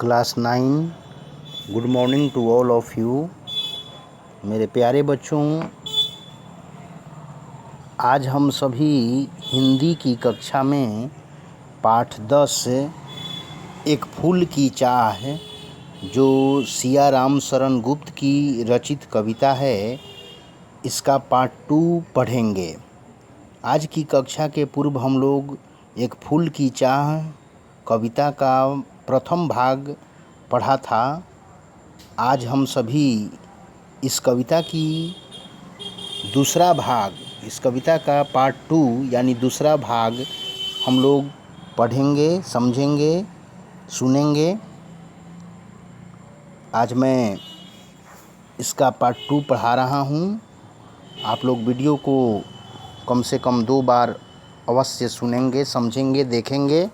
Class 9। Good morning to all of you. मेरे प्यारे बच्चों, आज हम सभी हिंदी की कक्षा में पाठ 10 एक फूल की चाह, जो सिया राम शरण गुप्त की रचित कविता है, इसका पार्ट 2 पढ़ेंगे। आज की कक्षा के पूर्व हम लोग एक फूल की चाह कविता का प्रथम भाग पढ़ा था। आज हम सभी इस कविता की दूसरा भाग, इस कविता का पार्ट 2 यानी दूसरा भाग हम लोग पढ़ेंगे, समझेंगे, सुनेंगे। आज मैं इसका पार्ट 2 पढ़ा रहा हूँ। आप लोग वीडियो को कम से कम 2 बार अवश्य सुनेंगे, समझेंगे, देखेंगे,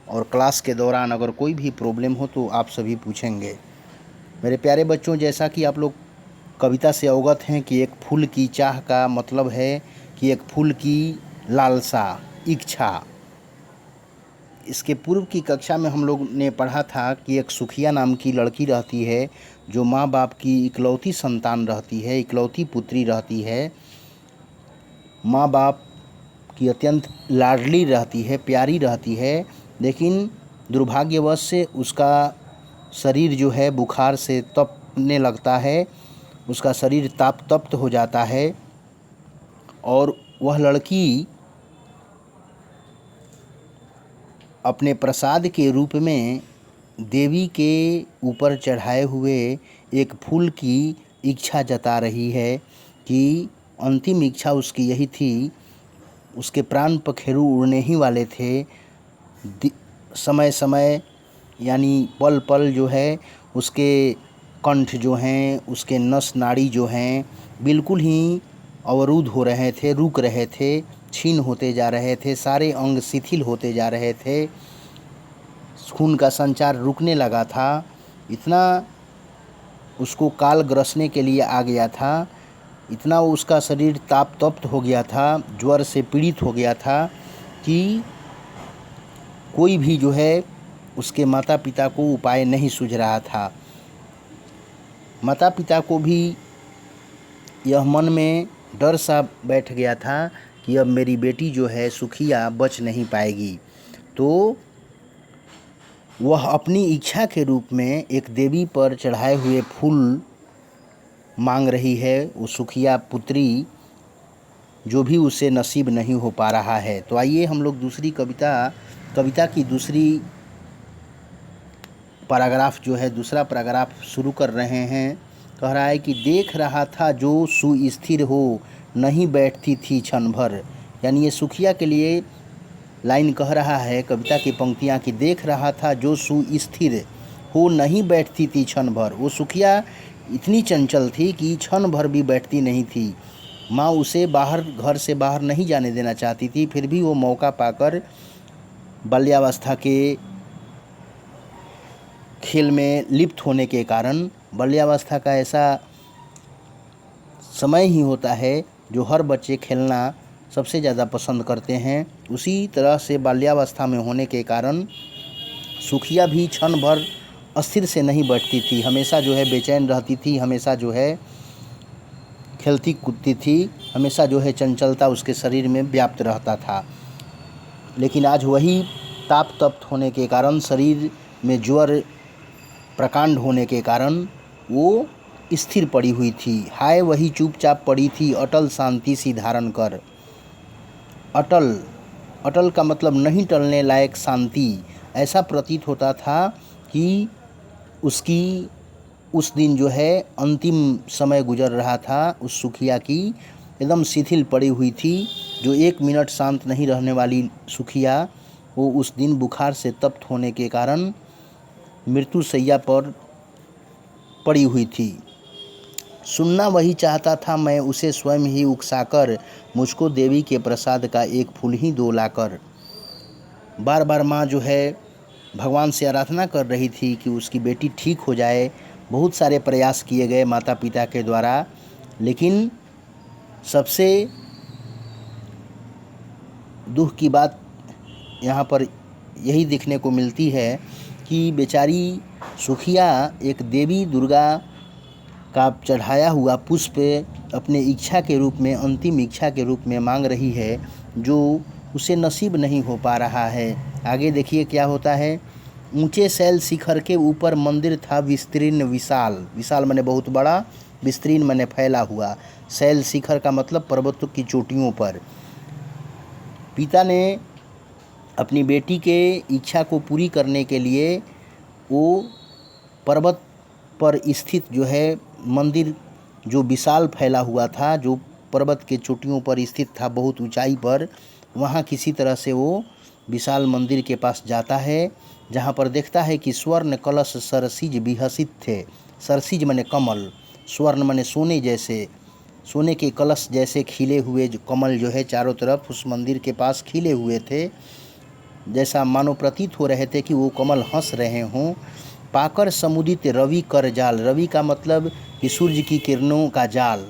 और क्लास के दौरान अगर कोई भी प्रॉब्लम हो तो आप सभी पूछेंगे। मेरे प्यारे बच्चों, जैसा कि आप लोग कविता से अवगत हैं कि एक फूल की चाह का मतलब है कि एक फूल की लालसा, इच्छा। इसके पूर्व की कक्षा में हम लोग ने पढ़ा था कि एक सुखिया नाम की लड़की रहती है, जो माँ बाप की इकलौती संतान रहती है, इकलौती पुत्री रहती है। माँ बाप की अत्यंत लाडली रहती है, प्यारी रहती है, लेकिन दुर्भाग्यवश से उसका शरीर जो है बुखार से तपने लगता है, उसका शरीर तप्त हो जाता है, और वह लड़की अपने प्रसाद के रूप में देवी के ऊपर चढ़ाए हुए एक फूल की इच्छा जता रही है कि अंतिम इच्छा उसकी यही थी। उसके प्राण पखेरु उड़ने ही वाले थे। समय समय यानी पल पल जो है उसके कंठ जो हैं, उसके नस नाड़ी जो हैं, बिल्कुल ही अवरुद्ध हो रहे थे, रुक रहे थे, क्षीण होते जा रहे थे, सारे अंग शिथिल होते जा रहे थे, खून का संचार रुकने लगा था। इतना उसको काल ग्रसने के लिए आ गया था, इतना उसका शरीर तप्त हो गया था, ज्वर से पीड़ित हो गया था कि कोई भी जो है उसके माता पिता को उपाय नहीं सूझ रहा था। माता पिता को भी यह मन में डर सा बैठ गया था कि अब मेरी बेटी जो है सुखिया बच नहीं पाएगी। तो वह अपनी इच्छा के रूप में एक देवी पर चढ़ाए हुए फूल मांग रही है, वो सुखिया पुत्री, जो भी उसे नसीब नहीं हो पा रहा है। तो आइए हम लोग दूसरी कविता की दूसरी पैराग्राफ जो है, दूसरा पैराग्राफ शुरू कर रहे हैं। कह रहा है कि देख रहा था जो सुस्थिर हो, नहीं बैठती थी क्षण भर। यानी ये सुखिया के लिए लाइन कह रहा है, कविता की पंक्तियाँ, कि देख रहा था जो सुस्थिर हो, नहीं बैठती थी क्षण भर। वो सुखिया इतनी चंचल थी कि क्षण भर भी बैठती नहीं थी। माँ उसे घर से बाहर नहीं जाने देना चाहती थी, फिर भी वो मौका पाकर बाल्यावस्था के खेल में लिप्त होने के कारण, बाल्यावस्था का ऐसा समय ही होता है जो हर बच्चे खेलना सबसे ज़्यादा पसंद करते हैं, उसी तरह से बाल्यावस्था में होने के कारण सुखिया भी क्षण भर अस्थिर से नहीं बैठती थी, हमेशा जो है बेचैन रहती थी, हमेशा जो है खेलती कूदती थी, हमेशा जो है चंचलता उसके शरीर में व्याप्त रहता था। लेकिन आज वही तप्त होने के कारण, शरीर में ज्वर प्रकांड होने के कारण वो स्थिर पड़ी हुई थी। हाय वही चुपचाप पड़ी थी, अटल शांति सी धारण कर। अटल का मतलब नहीं टलने लायक शांति। ऐसा प्रतीत होता था कि उसकी उस दिन जो है अंतिम समय गुजर रहा था। उस सुखिया की एकदम शिथिल पड़ी हुई थी, जो 1 मिनट शांत नहीं रहने वाली सुखिया, वो उस दिन बुखार से तप्त होने के कारण मृत्यु शैया पर पड़ी हुई थी। सुनना वही चाहता था मैं, उसे स्वयं ही उकसाकर, मुझको देवी के प्रसाद का एक फूल ही दो लाकर। बार बार माँ जो है भगवान से आराधना कर रही थी कि उसकी बेटी ठीक हो जाए। बहुत सारे प्रयास किए गए माता पिता के द्वारा, लेकिन सबसे दुख की बात यहाँ पर यही देखने को मिलती है कि बेचारी सुखिया एक देवी दुर्गा का चढ़ाया हुआ पुष्प अपने इच्छा के रूप में, अंतिम इच्छा के रूप में मांग रही है, जो उसे नसीब नहीं हो पा रहा है। आगे देखिए क्या होता है। ऊंचे शैल शिखर के ऊपर मंदिर था विस्तीर्ण विशाल। विशाल माने बहुत बड़ा, विस्तीर्ण माने फैला हुआ। शैल शिखर का मतलब पर्वतों की चोटियों पर। पिता ने अपनी बेटी के इच्छा को पूरी करने के लिए वो पर्वत पर स्थित जो है मंदिर, जो विशाल फैला हुआ था, जो पर्वत के चोटियों पर स्थित था, बहुत ऊंचाई पर, वहाँ किसी तरह से वो विशाल मंदिर के पास जाता है, जहाँ पर देखता है कि स्वर्ण कलश सरसिज विहसित थे। सरसिज माने कमल, स्वर्ण माने सोने जैसे, सोने के कलश जैसे खिले हुए जो कमल जो है चारों तरफ उस मंदिर के पास खिले हुए थे, जैसा मानो प्रतीत हो रहे थे कि वो कमल हंस रहे हों। पाकर समुदित रवि कर जाल, रवि का मतलब कि सूर्य की किरणों का जाल।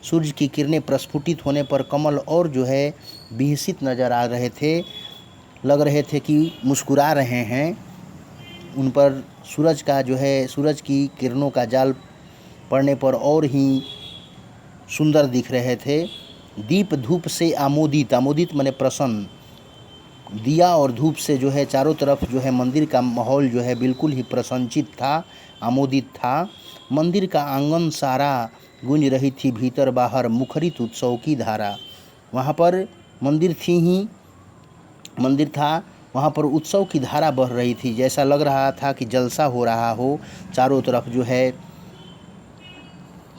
सूर्य की किरणें प्रस्फुटित होने पर कमल और जो है विहसित नज़र आ रहे थे, लग रहे थे कि मुस्कुरा रहे हैं। उन पर सूरज का जो है, सूरज की किरणों का जाल पड़ने पर और ही सुंदर दिख रहे थे। दीप धूप से आमोदित, आमोदित माने प्रसन्न, दिया और धूप से जो है चारों तरफ जो है मंदिर का माहौल जो है बिल्कुल ही प्रसन्नचित था, आमोदित था। मंदिर का आंगन सारा गूंज रही थी भीतर बाहर मुखरित उत्सव की धारा। वहाँ पर मंदिर थी ही, मंदिर था, वहाँ पर उत्सव की धारा बह रही थी, जैसा लग रहा था कि जलसा हो रहा हो। चारों तरफ जो है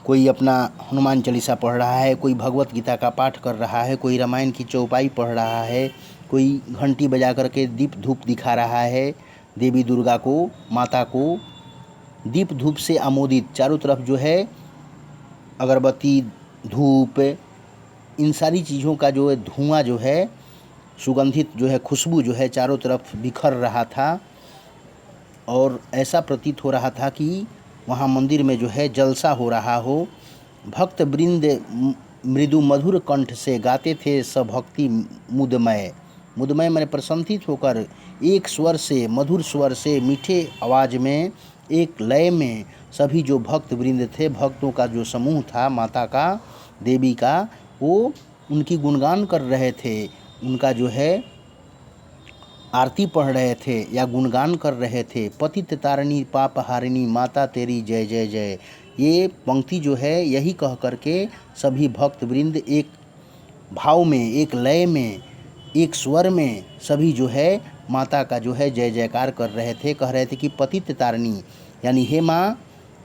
कोई अपना हनुमान चालीसा पढ़ रहा है, कोई भगवत गीता का पाठ कर रहा है, कोई रामायण की चौपाई पढ़ रहा है, कोई घंटी बजा करके दीप धूप दिखा रहा है देवी दुर्गा को, माता को। दीप धूप से आमोदित, चारों तरफ जो है अगरबत्ती, धूप, इन सारी चीज़ों का जो है धुआं जो है, सुगंधित जो है खुशबू जो है चारों तरफ बिखर रहा था, और ऐसा प्रतीत हो रहा था कि वहाँ मंदिर में जो है जलसा हो रहा हो। भक्त वृंद मृदु मधुर कंठ से गाते थे सब भक्ति मुदमय। मुदमय माने प्रसन्नित होकर एक स्वर से, मधुर स्वर से, मीठे आवाज़ में, एक लय में सभी जो भक्त वृंद थे, भक्तों का जो समूह था माता का, देवी का, वो उनकी गुणगान कर रहे थे, उनका जो है आरती पढ़ रहे थे या गुणगान कर रहे थे। पतित तारिणी पाप हारिणी माता तेरी जय जय जय। ये पंक्ति जो है यही कह करके सभी भक्त वृंद एक भाव में, एक लय में, एक स्वर में सभी जो है माता का जो है जय जयकार कर रहे थे। कह रहे थे कि पतित तारिणी, यानी हे माँ,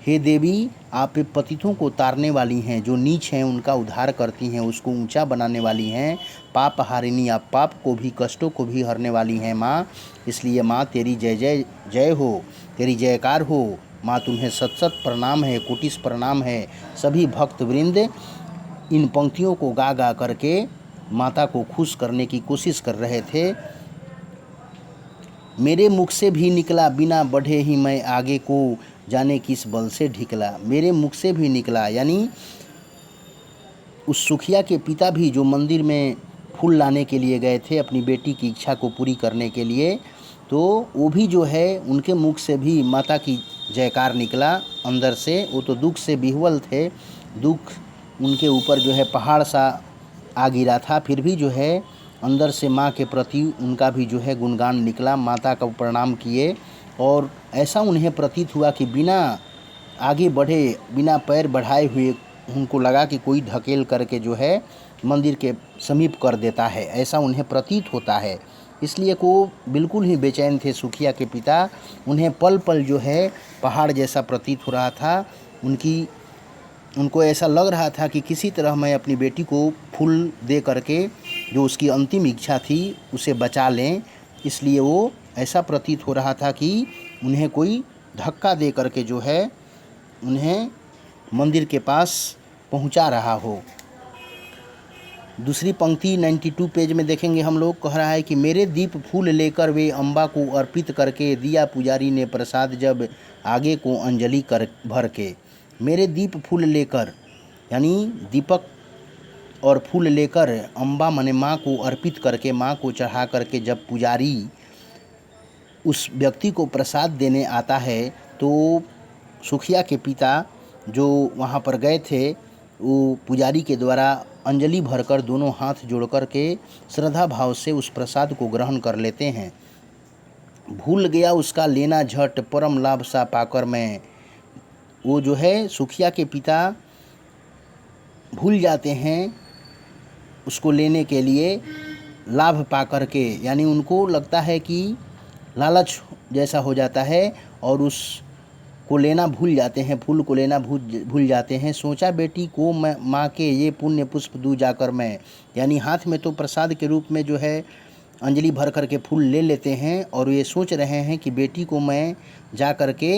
हे देवी, आप पतितों को तारने वाली हैं, जो नीच हैं उनका उद्धार करती हैं, उसको ऊंचा बनाने वाली हैं। पाप हारिणी, आप पाप को भी, कष्टों को भी हरने वाली हैं माँ। इसलिए माँ तेरी जय जय जय हो, तेरी जयकार हो माँ, तुम्हें सत सत प्रणाम है, कोटिस प्रणाम है। सभी भक्त वृंद इन पंक्तियों को गा गा करके माता को खुश करने की कोशिश कर रहे थे। मेरे मुख से भी निकला बिना बढ़े ही मैं आगे को, जाने किस बल से ढिकला। मेरे मुख से भी निकला, यानी उस सुखिया के पिता भी जो मंदिर में फूल लाने के लिए गए थे अपनी बेटी की इच्छा को पूरी करने के लिए, तो वो भी जो है उनके मुख से भी माता की जयकार निकला अंदर से। वो तो दुख से विह्वल थे, दुख उनके ऊपर जो है पहाड़ सा आ गिरा था, फिर भी जो है अंदर से माँ के प्रति उनका भी जो है गुणगान निकला, माता का प्रणाम किए। और ऐसा उन्हें प्रतीत हुआ कि बिना आगे बढ़े, बिना पैर बढ़ाए हुए उनको लगा कि कोई ढकेल करके जो है मंदिर के समीप कर देता है, ऐसा उन्हें प्रतीत होता है। इसलिए को बिल्कुल ही बेचैन थे सुखिया के पिता। उन्हें पल पल जो है पहाड़ जैसा प्रतीत हो रहा था। उनको ऐसा लग रहा था कि किसी तरह मैं अपनी बेटी को फूल दे करके जो उसकी अंतिम इच्छा थी उसे बचा लें। इसलिए वो ऐसा प्रतीत हो रहा था कि उन्हें कोई धक्का दे करके जो है उन्हें मंदिर के पास पहुंचा रहा हो। दूसरी पंक्ति 92 पेज में देखेंगे हम लोग। कह रहा है कि मेरे दीप फूल लेकर वे अम्बा को अर्पित करके, दिया पुजारी ने प्रसाद जब आगे को अंजलि कर भर के। मेरे दीप फूल लेकर, यानी दीपक और फूल लेकर अम्बा माने माँ को अर्पित करके, माँ को चढ़ा करके जब पुजारी उस व्यक्ति को प्रसाद देने आता है तो सुखिया के पिता जो वहाँ पर गए थे, वो पुजारी के द्वारा अंजलि भरकर दोनों हाथ जोड़ कर के श्रद्धा भाव से उस प्रसाद को ग्रहण कर लेते हैं। भूल गया उसका लेना झट परम लाभ सा पाकर मैं, वो जो है सुखिया के पिता भूल जाते हैं उसको लेने के लिए लाभ पा कर के, यानी उनको लगता है कि लालच जैसा हो जाता है और उसको लेना भूल जाते हैं, फूल को लेना भूल जाते हैं। सोचा बेटी को मैं माँ के ये पुण्य पुष्प दूँ जाकर मैं, यानी हाथ में तो प्रसाद के रूप में जो है अंजलि भर कर के फूल ले लेते हैं और ये सोच रहे हैं कि बेटी को मैं जा कर के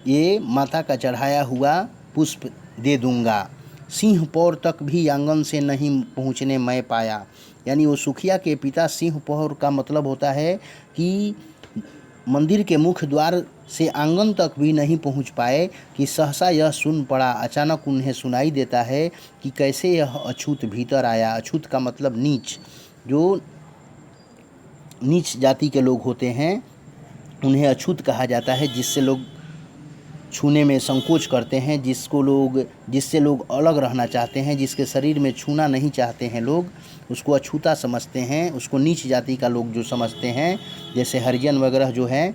ये माता का चढ़ाया हुआ पुष्प दे दूंगा। सिंह पौर तक भी आंगन से नहीं पहुँचने मैं पाया, यानी वो सुखिया के पिता सिंह पौर का मतलब होता है कि मंदिर के मुख्य द्वार से आंगन तक भी नहीं पहुंच पाए कि सहसा यह सुन पड़ा। अचानक उन्हें सुनाई देता है कि कैसे यह अछूत भीतर आया। अछूत का मतलब नीच, जो नीच जाति के लोग होते हैं उन्हें अछूत कहा जाता है, जिससे लोग छूने में संकोच करते हैं, जिससे लोग अलग रहना चाहते हैं, जिसके शरीर में छूना नहीं चाहते हैं लोग, उसको अछूता समझते हैं, उसको नीच जाति का लोग जो समझते हैं, जैसे हरिजन वगैरह जो है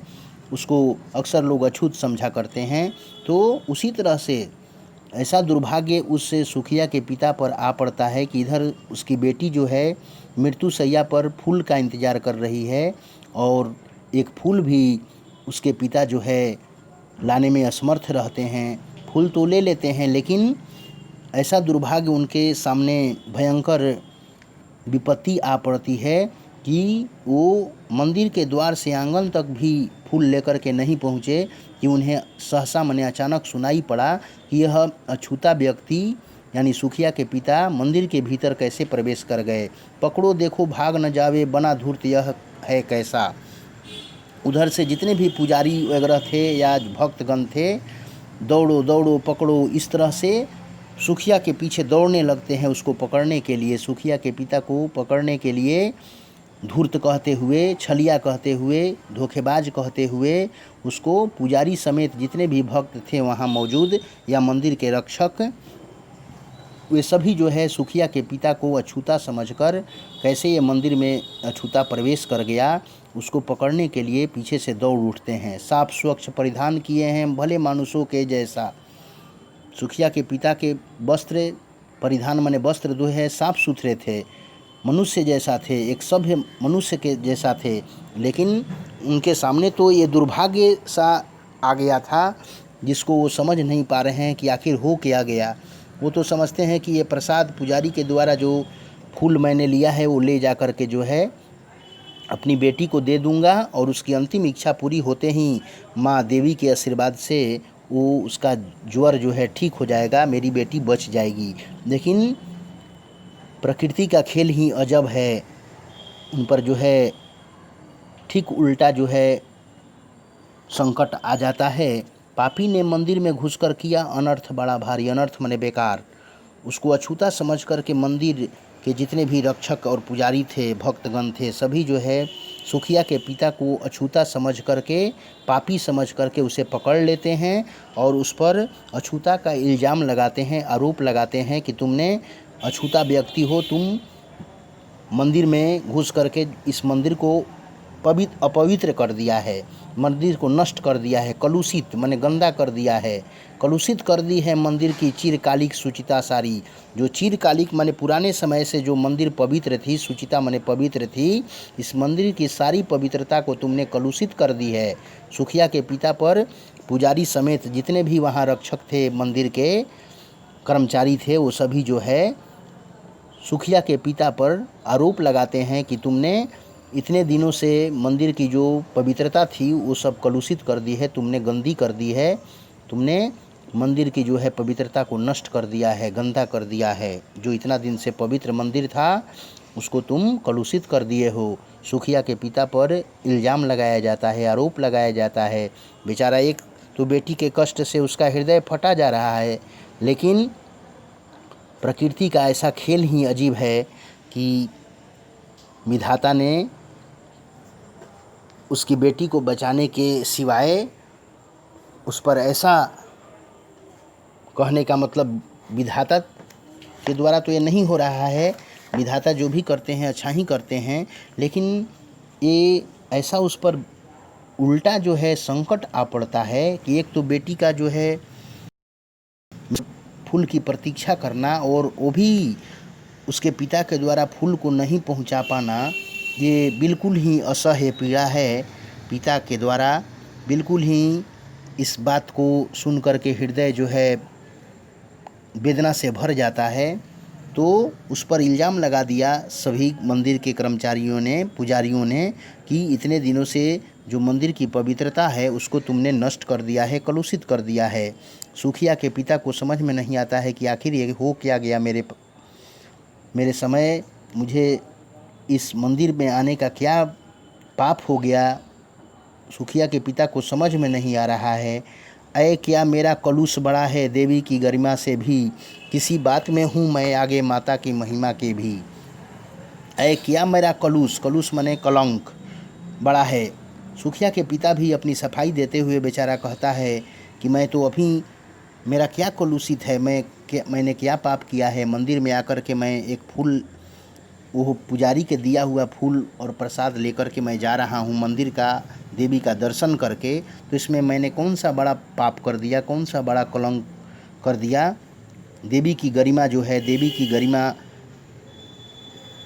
उसको अक्सर लोग अछूत समझा करते हैं। तो उसी तरह से ऐसा दुर्भाग्य उस सुखिया के पिता पर आ पड़ता है कि इधर उसकी बेटी जो है मृत्युशैया पर फूल का इंतज़ार कर रही है और एक फूल भी उसके पिता जो है लाने में असमर्थ रहते हैं। फूल तो ले लेते हैं लेकिन ऐसा दुर्भाग्य उनके सामने भयंकर विपत्ति आ पड़ती है कि वो मंदिर के द्वार से आंगन तक भी फूल लेकर के नहीं पहुँचे कि उन्हें सहसा मने अचानक सुनाई पड़ा कि यह अछूता व्यक्ति यानी सुखिया के पिता मंदिर के भीतर कैसे प्रवेश कर गए। पकड़ो देखो भाग न जावे बना धूर्त यह है कैसा। उधर से जितने भी पुजारी वगैरह थे या भक्तगण थे, दौड़ो दौड़ो पकड़ो, इस तरह से सुखिया के पीछे दौड़ने लगते हैं उसको पकड़ने के लिए, सुखिया के पिता को पकड़ने के लिए। धूर्त कहते हुए, छलिया कहते हुए, धोखेबाज कहते हुए उसको पुजारी समेत जितने भी भक्त थे वहाँ मौजूद या मंदिर के रक्षक, वे सभी जो है सुखिया के पिता को अछूता समझकर कैसे ये मंदिर में अछूता प्रवेश कर गया उसको पकड़ने के लिए पीछे से दौड़ उठते हैं। साफ स्वच्छ परिधान किए हैं भले मानुषों के जैसा। सुखिया के पिता के वस्त्र परिधान माने वस्त्र जो है साफ सुथरे थे, मनुष्य जैसा थे, एक सभ्य मनुष्य के जैसा थे, लेकिन उनके सामने तो ये दुर्भाग्य सा आ गया था जिसको वो समझ नहीं पा रहे हैं कि आखिर हो क्या गया। वो तो समझते हैं कि ये प्रसाद पुजारी के द्वारा जो फूल मैंने लिया है वो ले जा कर के जो है अपनी बेटी को दे दूंगा और उसकी अंतिम इच्छा पूरी होते ही माँ देवी के आशीर्वाद से वो उसका ज्वर जो है ठीक हो जाएगा, मेरी बेटी बच जाएगी। लेकिन प्रकृति का खेल ही अजब है, उन पर जो है ठीक उल्टा जो है संकट आ जाता है। पापी ने मंदिर में घुसकर किया अनर्थ बड़ा भारी, अनर्थ माने बेकार। उसको अछूता समझ कर के मंदिर के जितने भी रक्षक और पुजारी थे, भक्तगण थे, सभी जो है सुखिया के पिता को अछूता समझ कर के, पापी समझ कर के उसे पकड़ लेते हैं और उस पर अछूता का इल्ज़ाम लगाते हैं, आरोप लगाते हैं कि तुमने अछूता व्यक्ति हो, तुम मंदिर में घुस करके इस मंदिर को अपवित्र कर दिया है, मंदिर को नष्ट कर दिया है, कलुषित माने गंदा कर दिया है, कलुषित कर दी है मंदिर की चिरकालिक सुचिता सारी। जो चिरकालिक माने पुराने समय से जो मंदिर पवित्र थी, सुचिता माने पवित्र थी, इस मंदिर की सारी पवित्रता को तुमने कलुषित कर दी है। सुखिया के पिता पर पुजारी समेत जितने भी वहाँ रक्षक थे, मंदिर के कर्मचारी थे, वो सभी जो है सुखिया के पिता पर आरोप लगाते हैं कि तुमने इतने दिनों से मंदिर की जो पवित्रता थी वो सब कलुषित कर दी है, तुमने गंदी कर दी है, तुमने मंदिर की जो है पवित्रता को नष्ट कर दिया है, गंदा कर दिया है। जो इतना दिन से पवित्र मंदिर था उसको तुम कलुषित कर दिए हो। सुखिया के पिता पर इल्ज़ाम लगाया जाता है, आरोप लगाया जाता है। बेचारा एक तो बेटी के कष्ट से उसका हृदय फटा जा रहा है, लेकिन प्रकृति का ऐसा खेल ही अजीब है कि विधाता ने उसकी बेटी को बचाने के सिवाय उस पर ऐसा कहने का मतलब विधाता के द्वारा तो ये नहीं हो रहा है। विधाता जो भी करते हैं अच्छा ही करते हैं, लेकिन ये ऐसा उस पर उल्टा जो है संकट आ पड़ता है कि एक तो बेटी का जो है फूल की प्रतीक्षा करना और वो भी उसके पिता के द्वारा फूल को नहीं पहुंचा पाना, ये बिल्कुल ही असह्य पीड़ा है। पिता के द्वारा बिल्कुल ही इस बात को सुन कर के हृदय जो है वेदना से भर जाता है। तो उस पर इल्ज़ाम लगा दिया सभी मंदिर के कर्मचारियों ने, पुजारियों ने, कि इतने दिनों से जो मंदिर की पवित्रता है उसको तुमने नष्ट कर दिया है, कलुषित कर दिया है। सुखिया के पिता को समझ में नहीं आता है कि आखिर ये हो क्या गया मेरे समय, मुझे इस मंदिर में आने का क्या पाप हो गया। सुखिया के पिता को समझ में नहीं आ रहा है। ऐ क्या मेरा कलुष बड़ा है देवी की गरिमा से भी, किसी बात में हूँ मैं आगे माता की महिमा के भी। ऐ क्या मेरा कलुष माने कलंक बड़ा है। सुखिया के पिता भी अपनी सफाई देते हुए बेचारा कहता है कि मैं तो अभी, मेरा क्या कलुषित है, मैंने क्या पाप किया है। मंदिर में आकर के मैं एक फूल, वो पुजारी के दिया हुआ फूल और प्रसाद लेकर के मैं जा रहा हूँ मंदिर का, देवी का दर्शन करके, तो इसमें मैंने कौन सा बड़ा पाप कर दिया, कौन सा बड़ा कलंक कर दिया। देवी की गरिमा जो है, देवी की गरिमा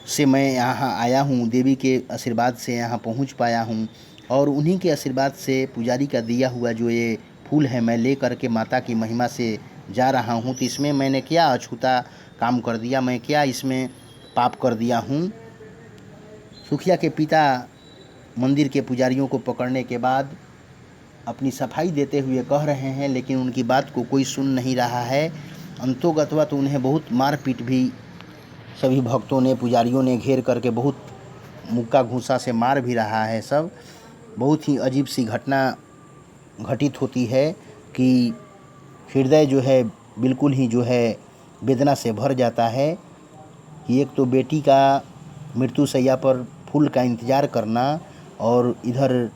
से मैं यहाँ आया हूँ, देवी के आशीर्वाद से यहाँ पहुँच पाया हूँ, और उन्हीं के आशीर्वाद से पुजारी का दिया हुआ जो ये फूल है मैं ले करके माता की महिमा से जा रहा हूँ। तो इसमें मैंने क्या अछूता काम कर दिया, मैं क्या इसमें पाप कर दिया हूँ। सुखिया के पिता मंदिर के पुजारियों को पकड़ने के बाद अपनी सफाई देते हुए कह रहे हैं, लेकिन उनकी बात को कोई सुन नहीं रहा है। अंतोगत्वा तो उन्हें बहुत मारपीट भी सभी भक्तों ने, पुजारियों ने घेर करके बहुत मुक्का घूंसा से मार भी रहा है सब। बहुत ही अजीब सी घटना घटित होती है कि हृदय जो है बिल्कुल ही जो है वेदना से भर जाता है कि एक तो बेटी का मृत्यु शैया पर फूल का इंतज़ार करना, और इधर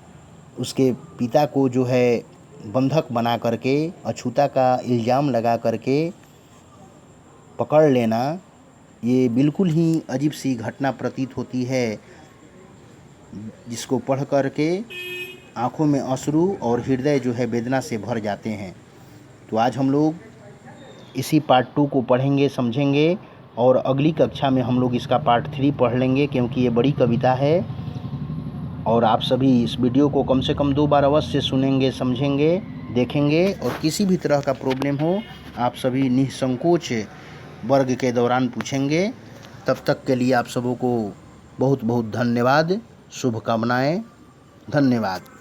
उसके पिता को जो है बंधक बना करके अछूता का इल्ज़ाम लगा करके पकड़ लेना, ये बिल्कुल ही अजीब सी घटना प्रतीत होती है, जिसको पढ़ करके आँखों में अश्रु और हृदय जो है वेदना से भर जाते हैं। तो आज हम लोग इसी पार्ट 2 को पढ़ेंगे, समझेंगे, और अगली कक्षा में हम लोग इसका पार्ट 3 पढ़ लेंगे, क्योंकि ये बड़ी कविता है। और आप सभी इस वीडियो को कम से कम 2 बार अवश्य सुनेंगे, समझेंगे, देखेंगे, और किसी भी तरह का प्रॉब्लम हो आप सभी निसंकोच वर्ग के दौरान पूछेंगे। तब तक के लिए आप सबों को बहुत बहुत धन्यवाद, शुभकामनाएं, धन्यवाद।